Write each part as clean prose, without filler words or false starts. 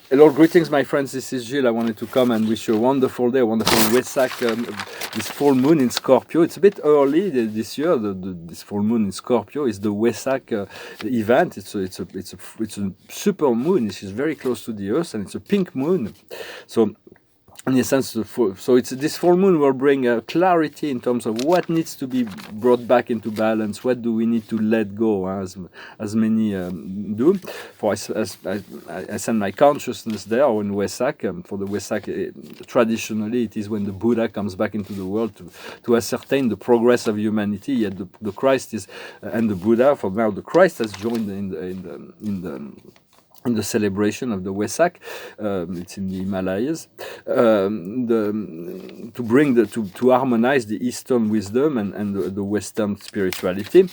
Hello, greetings, my friends. This is Gilles. I wanted to come and wish you a wonderful day, a wonderful WESAK. This full moon in Scorpio. It's a bit early this year. This full moon in Scorpio is the WESAK event. It's a super moon. It is very close to the Earth, and it's a pink moon. So in a sense, this full moon will bring clarity in terms of what needs to be brought back into balance. What do we need to let go, as many do. For I send my consciousness there in WESAK. For the WESAK, traditionally, it is when the Buddha comes back into the world to ascertain the progress of humanity. Yet the Christ is and the Buddha. For now, the Christ has joined in the celebration of the WESAK. It's in the Himalayas, to harmonize the Eastern wisdom and the Western spirituality,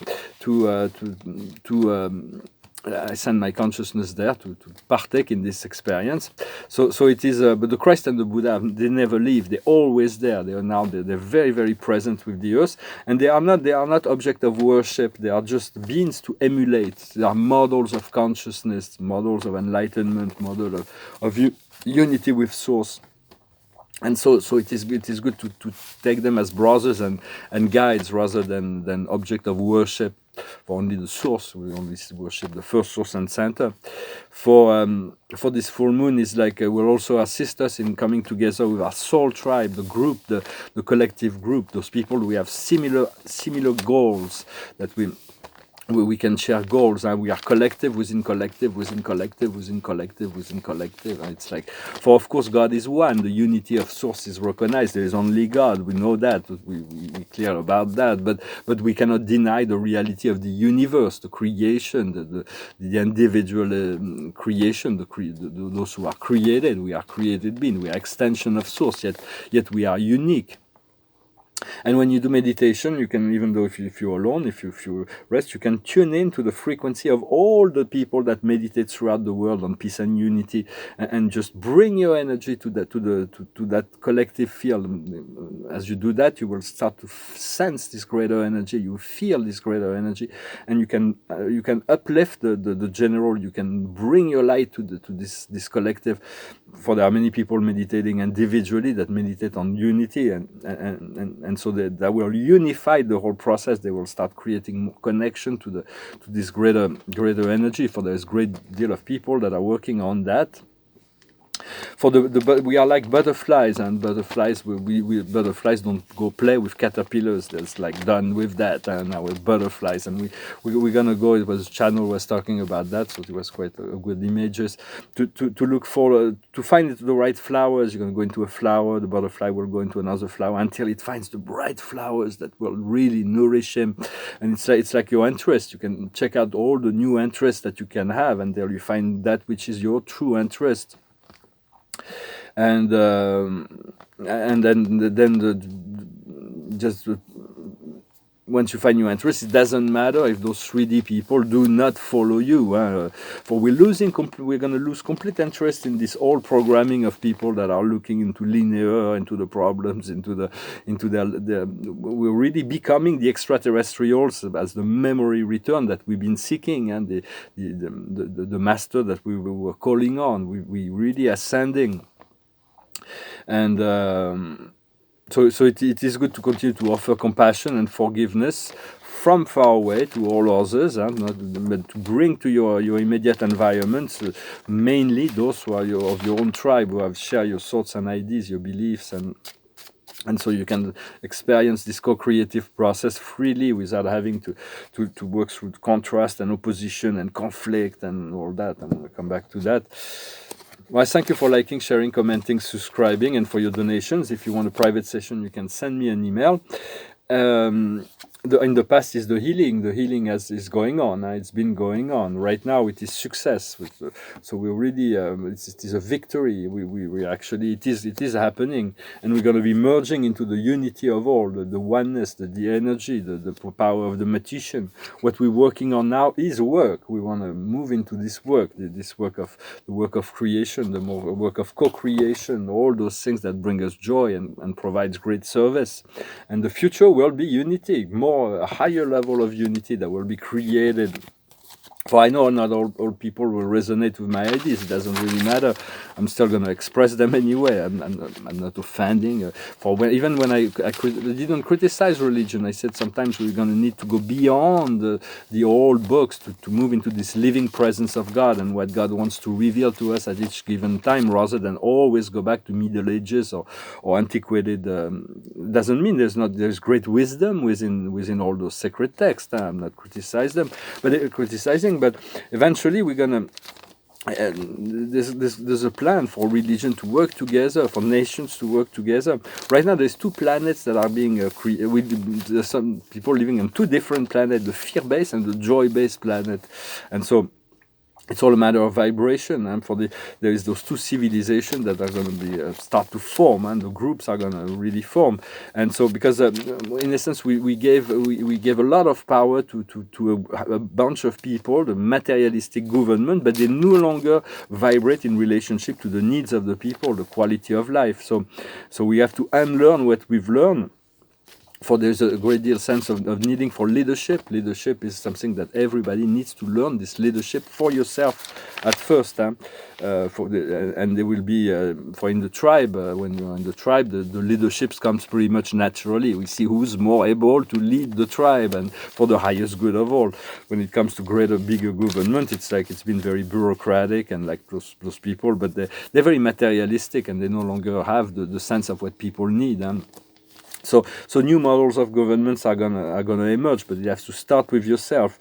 I send my consciousness there to partake in this experience. So it is, but the Christ and the Buddha, they never leave. They're always there. They're very, very present with the earth, and they are not object of worship. They are just beings to emulate. They are models of consciousness, models of enlightenment, model of unity with Source. And so it is good to take them as brothers and guides rather than object of worship. For only the source, we only worship the first source and center. For this full moon is like will also assist us in coming together with our soul tribe, the group, the collective group, those people we have similar goals, that we can share goals, and we are collective within collective within collective within collective within collective. And it's like, for of course God is one, the unity of Source is recognized. There is only God. We know that. We're clear about that. But we cannot deny the reality of the universe, the creation, the individual creation, those who are created. We are created beings. We are extension of Source. Yet we are unique. And when you do meditation, you can, even though if you're alone, if you rest, you can tune in to the frequency of all the people that meditate throughout the world on peace and unity, and just bring your energy to that collective field. As you do that, you will start to sense this greater energy. You feel this greater energy, and you can uplift the general. You can bring your light to this collective. For there are many people meditating individually that meditate on unity, and so that will unify the whole process. They will start creating more connection to this greater energy. For there is great deal of people that are working on that. For we are like butterflies, and butterflies butterflies don't go play with caterpillars. That's like done with that, and now we're butterflies, and we're gonna go. It was channel was talking about that, so it was quite a good images to look for to find the right flowers. You're gonna go into a flower, the butterfly will go into another flower until it finds the bright flowers that will really nourish him. And it's like your interest. You can check out all the new interests that you can have, and there you find that which is your true interest. And once you find your interest, it doesn't matter if those 3D people do not follow you. For we're going to lose complete interest in this old programming of people that are looking into linear, into the problems, we're really becoming the extraterrestrials as the memory return that we've been seeking, and the master that we were calling on. We really ascending. And so it is good to continue to offer compassion and forgiveness from far away to all others, but to bring to your immediate environment, mainly those who are of your own tribe, who have shared your thoughts and ideas, your beliefs, and so you can experience this co-creative process freely without having to work through contrast and opposition and conflict and all that. And we'll come back to that. Well, thank you for liking, sharing, commenting, subscribing, and for your donations. If you want a private session, you can send me an email. In the past is the healing. The healing is going on. It's been going on. Right now, it is success. So we're really, it is a victory. We actually, it is happening, and we're going to be merging into the unity of all, the oneness, the energy, the power of the magician. What we're working on now is work. We want to move into this work, the work of creation, the work of co-creation, all those things that bring us joy and provides great service. And the future will be unity, a higher level of unity that will be created. For I know not all people will resonate with my ideas. It doesn't really matter. I'm still going to express them anyway. I'm not offending. Even when I didn't criticize religion, I said sometimes we're going to need to go beyond the old books to move into this living presence of God and what God wants to reveal to us at each given time, rather than always go back to Middle Ages or antiquated. Doesn't mean there's great wisdom within all those sacred texts. I'm not criticizing them, but eventually we're gonna. There's a plan for religion to work together, for nations to work together. Right now, there's two planets that are being created. There's some people living on two different planets: the fear-based and the joy-based planet, and so. It's all a matter of vibration, and there is those two civilizations that are going to be start to form, and the groups are going to really form. And so, because in essence, we gave a lot of power to a bunch of people, the materialistic government, but they no longer vibrate in relationship to the needs of the people, the quality of life. So we have to unlearn what we've learned. For there's a great deal sense of needing for leadership. Leadership is something that everybody needs to learn. This leadership for yourself at first, and there will be for in the tribe. When you're in the tribe, the leadership comes pretty much naturally. We see who's more able to lead the tribe and for the highest good of all. When it comes to greater, bigger government, it's like it's been very bureaucratic and like those people, but they're very materialistic and they no longer have the sense of what people need. So new models of governments are gonna emerge, but you have to start with yourself,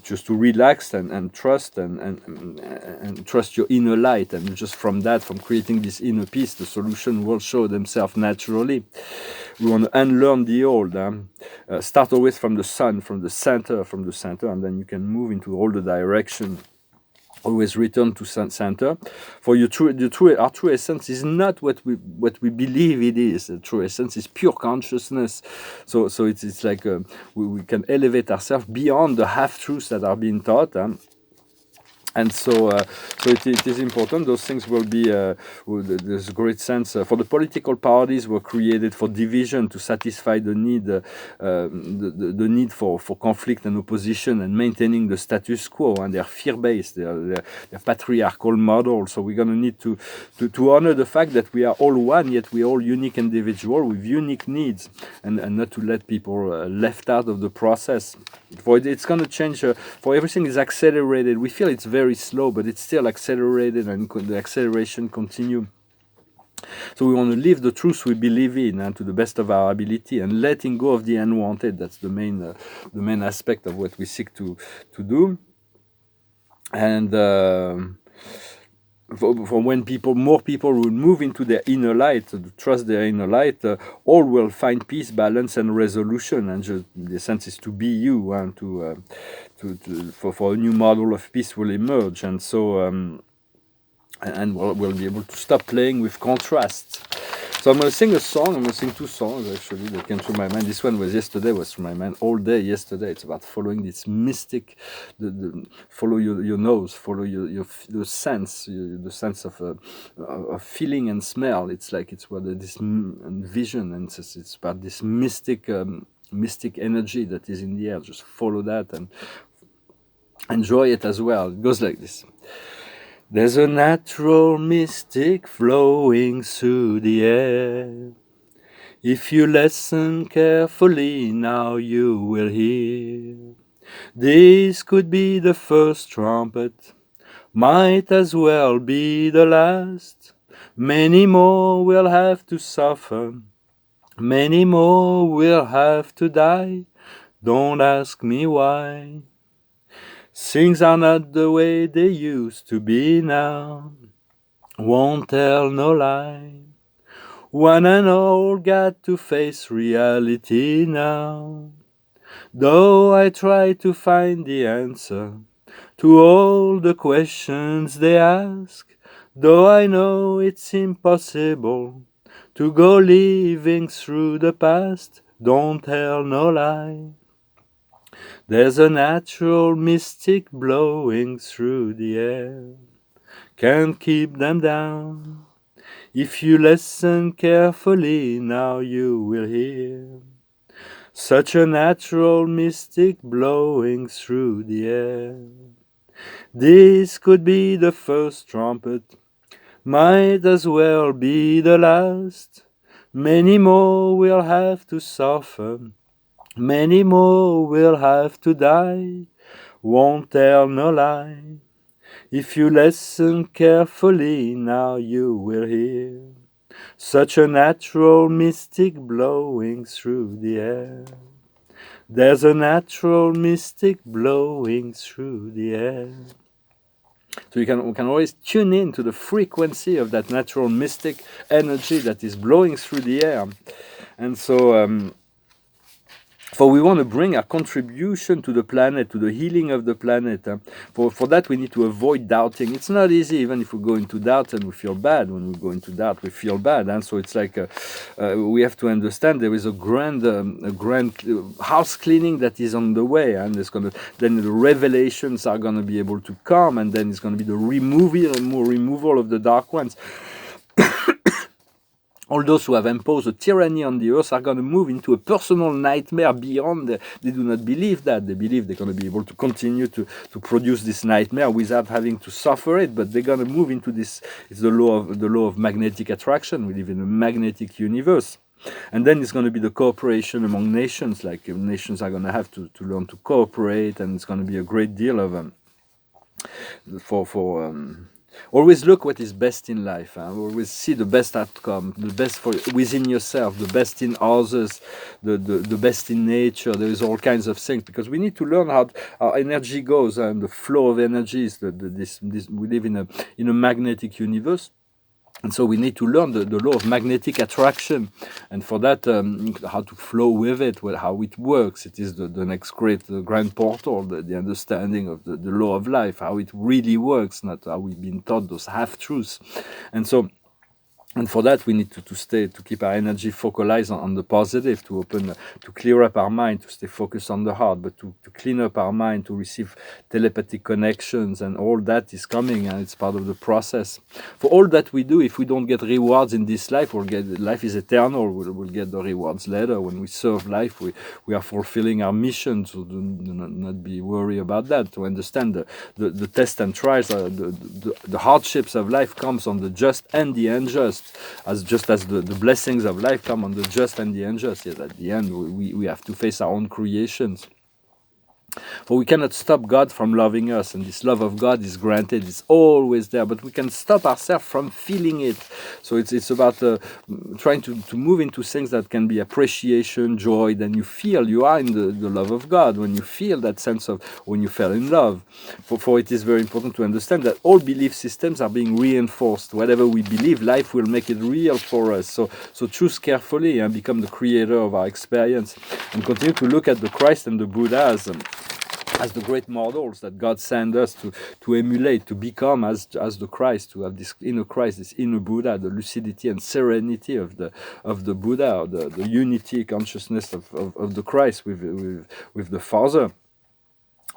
just to relax and trust and trust your inner light, and just from creating this inner peace, the solution will show themselves naturally. We want to unlearn the old. Start always from the sun, from the center, and then you can move into all the direction. Always return to center. For our true essence is not what we believe it is. The true essence is pure consciousness. So it's like we can elevate ourselves beyond the half truths that are being taught. And so it is important. Those things will be. There's a great sense for the political parties were created for division to satisfy the need, the need for conflict and opposition and maintaining the status quo. And they're fear-based. They're patriarchal models. So we're going to need to honor the fact that we are all one, yet we're all unique individuals with unique needs, and not to let people left out of the process. For it's going to change. For everything is accelerated. We feel it's very slow, but it's still accelerated, and the acceleration continue. So we want to live the truth we believe in, and to the best of our ability, and letting go of the unwanted. That's the main aspect of what we seek to do. And for when more people will move into their inner light, to trust their inner light, all will find peace, balance, and resolution. And the sense is to be you, and for a new model of peace will emerge. And so, and we'll be able to stop playing with contrasts. So I'm going to sing a song. I'm going to sing two songs, actually, that came through my mind. This one was through my mind all day yesterday. It's about following this mystic, follow your nose, follow your sense, the sense of feeling and smell. It's like it's what this vision, and it's about this mystic energy that is in the air. Just follow that and enjoy it as well. It goes like this. There's a natural mystic flowing through the air. If you listen carefully, now you will hear. This could be the first trumpet, might as well be the last. Many more will have to suffer, many more will have to die. Don't ask me why. Things are not the way they used to be now. Won't tell no lie. One and all got to face reality now. Though I try to find the answer to all the questions they ask, though I know it's impossible to go living through the past, don't tell no lie. There's a natural mystic blowing through the air. Can't keep them down. If you listen carefully, now you will hear. Such a natural mystic blowing through the air. This could be the first trumpet, might as well be the last. Many more will have to suffer, many more will have to die. Won't tell no lie. If you listen carefully, now you will hear such a natural mystic blowing through the air. There's a natural mystic blowing through the air. So we can always tune in to the frequency of that natural mystic energy that is blowing through the air. And so for we want to bring our contribution to the planet, to the healing of the planet. For that, we need to avoid doubting. It's not easy, even if we go into doubt and we feel bad. When we go into doubt, we feel bad. And so it's like we have to understand there is a grand house cleaning that is on the way. And then the revelations are going to be able to come. And then it's going to be the removal of the dark ones. All those who have imposed a tyranny on the earth are going to move into a personal nightmare beyond. They do not believe that. They believe they're going to be able to continue to produce this nightmare without having to suffer it. But they're going to move into this. It's the law of magnetic attraction. We live in a magnetic universe. And then it's going to be the cooperation among nations. Like nations are going to have to learn to cooperate, and it's going to be a great deal of always look what is best in life. Always see the best outcome, the best for within yourself, the best in others, the best in nature. There is all kinds of things, because we need to learn how our energy goes and the flow of energies. We live in a magnetic universe. And so we need to learn the law of magnetic attraction, and for that, how to flow with it, how it works. It is the next great grand portal, the understanding of the law of life, how it really works, not how we've been taught those half-truths. And for that, we need to keep our energy focalized on the positive, to clear up our mind, to stay focused on the heart, but to clean up our mind, to receive telepathic connections, and all that is coming, and it's part of the process. For all that we do, if we don't get rewards in this life, life is eternal. We'll get the rewards later. When we serve life, we are fulfilling our mission. So do not be worried about that. To understand the tests and trials, the hardships of life comes on the just and the unjust. As the blessings of life come on the just and the unjust. Yet at the end, we have to face our own creations. For we cannot stop God from loving us, and this love of God is granted, it's always there, but we can stop ourselves from feeling it. So it's about trying to move into things that can be appreciation, joy. Then you feel you are in the love of God, when you feel that sense of when you fell in love. For it is very important to understand that all belief systems are being reinforced. Whatever we believe, life will make it real for us. So choose carefully and become the creator of our experience, and continue to look at the Christ and the Buddha as the great models that God sent us to emulate, to become as the Christ, to have this inner Christ, this inner Buddha, the lucidity and serenity of the Buddha, the unity consciousness of the Christ with the Father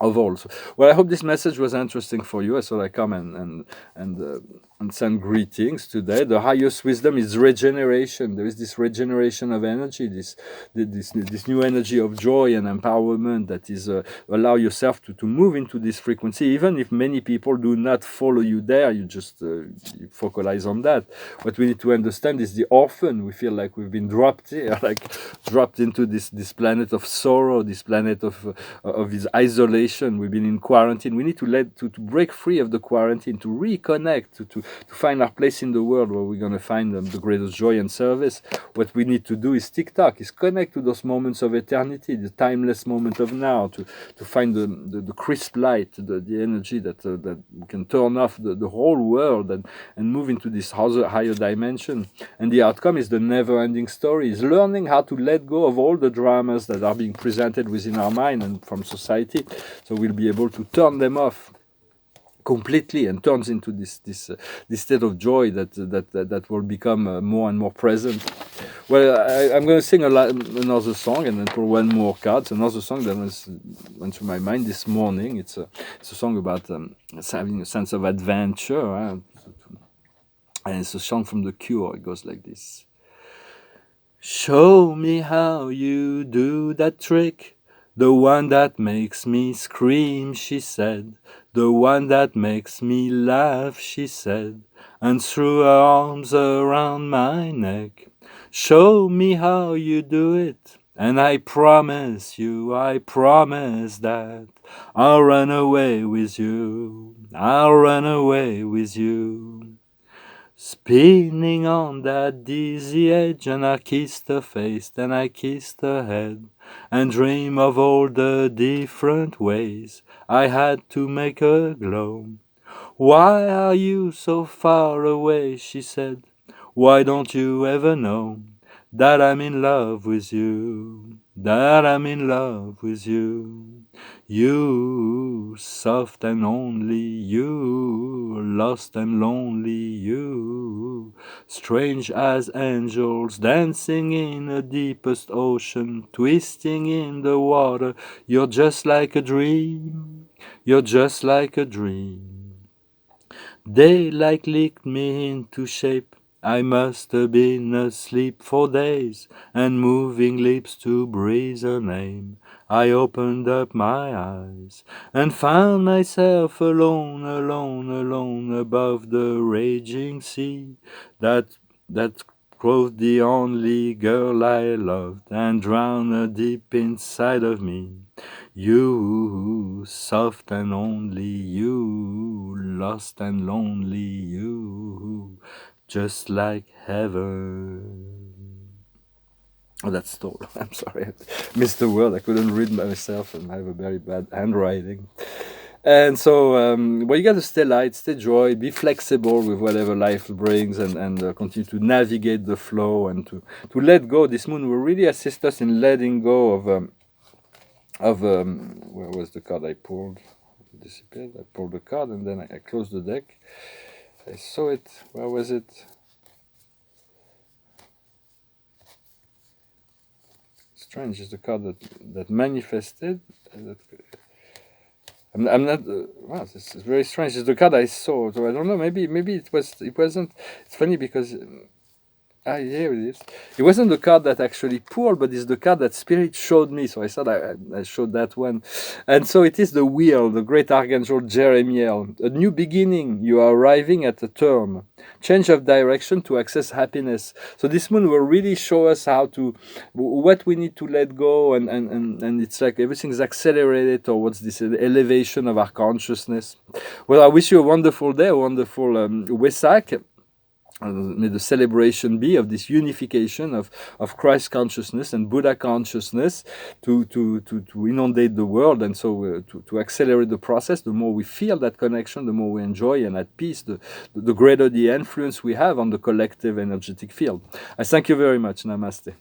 of all. So, well, I hope this message was interesting for you. I thought I come and send greetings today. The highest wisdom is regeneration. There is this regeneration of energy, this new energy of joy and empowerment that is allow yourself to move into this frequency. Even if many people do not follow you there, you just you focalize on that. What we need to understand is the orphan. We feel like we've been dropped here, like dropped into this planet of sorrow, this planet of this isolation. We've been in quarantine. We need to break free of the quarantine, to reconnect, to find our place in the world where we're going to find the greatest joy and service. What we need to do is TikTok, is connect to those moments of eternity, the timeless moment of now, to find the crisp light, the energy that can turn off the whole world and move into this higher dimension. And the outcome is the never-ending story, is learning how to let go of all the dramas that are being presented within our mind and from society. So we'll be able to turn them off completely and turns into this state of joy that will become more and more present. Well, I'm going to sing another song and then pull one more card. It's another song that went through my mind this morning. It's a song about having a sense of adventure. And it's a song from The Cure. It goes like this. Show me how you do that trick. The one that makes me scream, she said. The one that makes me laugh, she said. And threw her arms around my neck. Show me how you do it. And I promise that I'll run away with you. I'll run away with you. Spinning on that dizzy edge, and I kissed her face, then I kissed her head, and dream of all the different ways I had to make her glow. Why are you so far away, she said. Why don't you ever know that I'm in love with you, that I'm in love with you? You, soft and only you, lost and lonely you, strange as angels dancing in the deepest ocean, twisting in the water. You're just like a dream, you're just like a dream. Daylight licked me into shape. I must have been asleep for days, and moving lips to breathe her name. I opened up my eyes and found myself alone, alone, alone above the raging sea. That quoth the only girl I loved and drowned her deep inside of me. You, soft and only you, lost and lonely you, just like heaven. Oh, that's stole. I'm sorry, I missed the word. I couldn't read myself, and I have a very bad handwriting. And so, well, you got to stay light, stay joy, be flexible with whatever life brings, and continue to navigate the flow and to let go. This moon will really assist us in letting go of where was the card I pulled? It disappeared. I pulled the card and then I closed the deck. I saw it. Where was it? Strange is the card that manifested. I'm not. Wow, this is very strange. It's the card I saw. So I don't know. Maybe it wasn't. It's funny because. Here it is. It wasn't the card that actually pulled, but it's the card that Spirit showed me. So I thought I showed that one. And so it is the wheel, the great Archangel Jeremiel. A new beginning. You are arriving at a term. Change of direction to access happiness. So this moon will really show us how to, what we need to let go. And it's like everything's accelerated towards this elevation of our consciousness. Well, I wish you a wonderful day, a wonderful WESAK. May the celebration be of this unification of Christ consciousness and Buddha consciousness to inundate the world, and so to accelerate the process. The more we feel that connection, the more we enjoy and at peace, the greater the influence we have on the collective energetic field. I thank you very much. Namaste.